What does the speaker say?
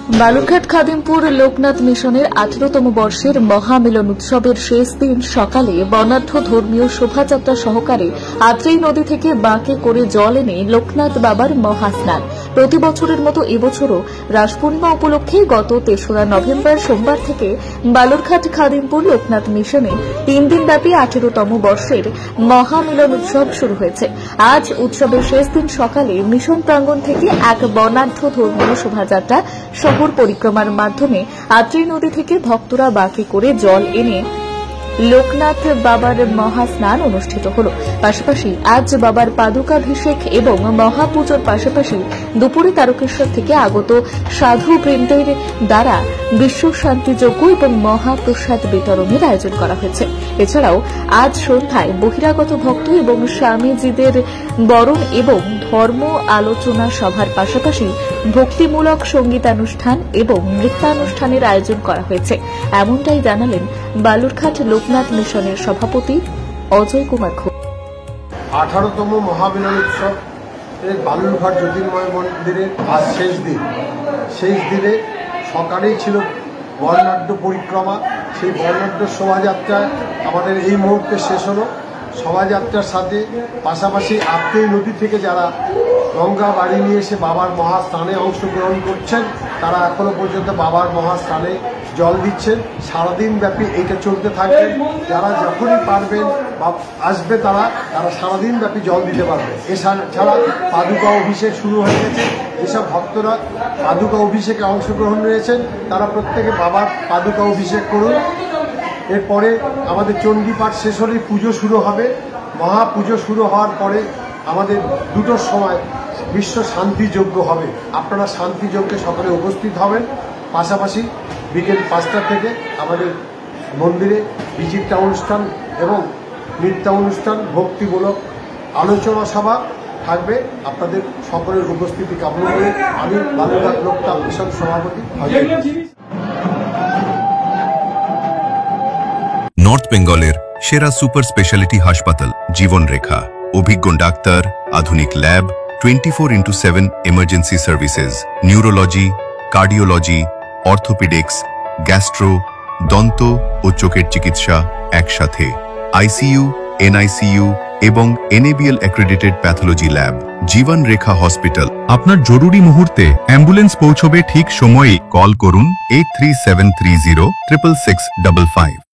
বালুরঘাট খাদিমপুর লোকনাথ মিশনের 18তম বর্ষের মহামিলন উৎসবের শেষ দিন সকালে বর্ণাঢ্য ধর্মীয় শোভাযাত্রা সহকারে আত্রেই নদী থেকে বাঁকে করে জল এনে লোকনাথ বাবার মহাস্নান। প্রতি বছরের মতো এবছরও রাস পূর্ণিমা উপলক্ষে গত 3রা নভেম্বর সোমবার থেকে বালুরঘাট খাদিমপুর লোকনাথ মিশনে 3 দিনব্যাপী 18তম বর্ষের মহামিলন উৎসব শুরু হয়েছে। আজ উৎসবের শেষ দিন সকালে মিশন প্রাঙ্গণ থেকে এক বর্ণাঢ্য ধর্মীয় শোভাযাত্রা শহর পরিক্রমার মাধ্যমে আত্রেই নদী থেকে ভক্তরা বাঁকে করে জল এনে লোকনাথ বাবার মহাস্নান অনুষ্ঠিত হল। পাশাপাশি আজ বাবার পাদুকাভিষেক এবং মহাপুজোর পাশাপাশি দুপুরে তারকেশ্বর থেকে আগত সাধু বৃন্দের দ্বারা বিশ্ব শান্তিযজ্ঞ এবং মহাপ্রসাদ বিতরণের আয়োজন করা হয়েছে। এছাড়াও আজ সন্ধ্যায় বহিরাগত ভক্ত এবং স্বামীজিদের বরণ এবং ধর্ম আলোচনা সভার পাশাপাশি ভক্তিমূলক সঙ্গীতানুষ্ঠান এবং নৃত্যানুষ্ঠানের আয়োজন করা হয়েছে। এমনটাই জানালেন বালুরঘাট লোকনাথ মিশনের সভাপতি অজয় কুমার ঘোষ। 18তম মহামিলন উৎসব বালুরঘাট জ্যোতির্ময় মন্দিরের আজ শেষ দিন। শেষ দিনে সকালেই ছিল বর্ণাঢ্য পরিক্রমা। সেই বর্ণাঢ্য শোভাযাত্রায় আমাদের এই মুহূর্তে শেষ হলো। শোভাযাত্রার সাথে পাশাপাশি আত্রেই নদী থেকে যারা গঙ্গা বাড়ি নিয়ে এসে বাবার মহাস্নানে অংশগ্রহণ করছেন তারা এখনো পর্যন্ত বাবার মহাস্নানে জল দিচ্ছেন। সারাদিন ব্যাপী এইটা চলতে থাকবে। যারা যখনই পারবেন বা আসবে তারা সারাদিন ব্যাপী জল দিতে পারবে। এছাড়া পাদুকা অভিষেক শুরু হয়ে গেছে। যেসব ভক্তরা পাদুকা অভিষেকে অংশগ্রহণ রয়েছেন তারা প্রত্যেকে বাবার পাদুকা অভিষেক করুন। এরপরে আমাদের চণ্ডী পাঠ শেষ হলেই পুজো শুরু হবে। মহাপুজো শুরু হওয়ার পরে আমাদের 2টোর সময় বিশ্ব শান্তিযজ্ঞ হবে। আপনারা শান্তিযজ্ঞে সকলে উপস্থিত হবেন। পাশাপাশি বিকেল 5টা থেকে আমাদের মন্দিরে বিচিত্রা অনুষ্ঠান এবং নৃত্যানুষ্ঠান ভক্তিমূলক আলোচনা সভা থাকবে। আপনাদের সকলের উপস্থিতি কামনা করে আমি বালুরঘাট লোকনাথ মিশন সভাপতি নর্থ বেঙ্গলের সেরা সুপার স্পেশালিটি হাসপাতাল জীবনরেখা, অভিজ্ঞ ডাক্তার, আধুনিক lab, 24x7 emergency services, neurology, cardiology, orthopaedics, gastro, দন্ত ও চোখের চিকিৎসা একসাথে, আইসিইউ, এনআইসিইউ এবং NABL accredited pathology lab. জীবনরেখা hospital. আপনার জরুরি মুহূর্তে অ্যাম্বুলেন্স পৌঁছবে ঠিক সময়ে। কল করুন 83730 66655।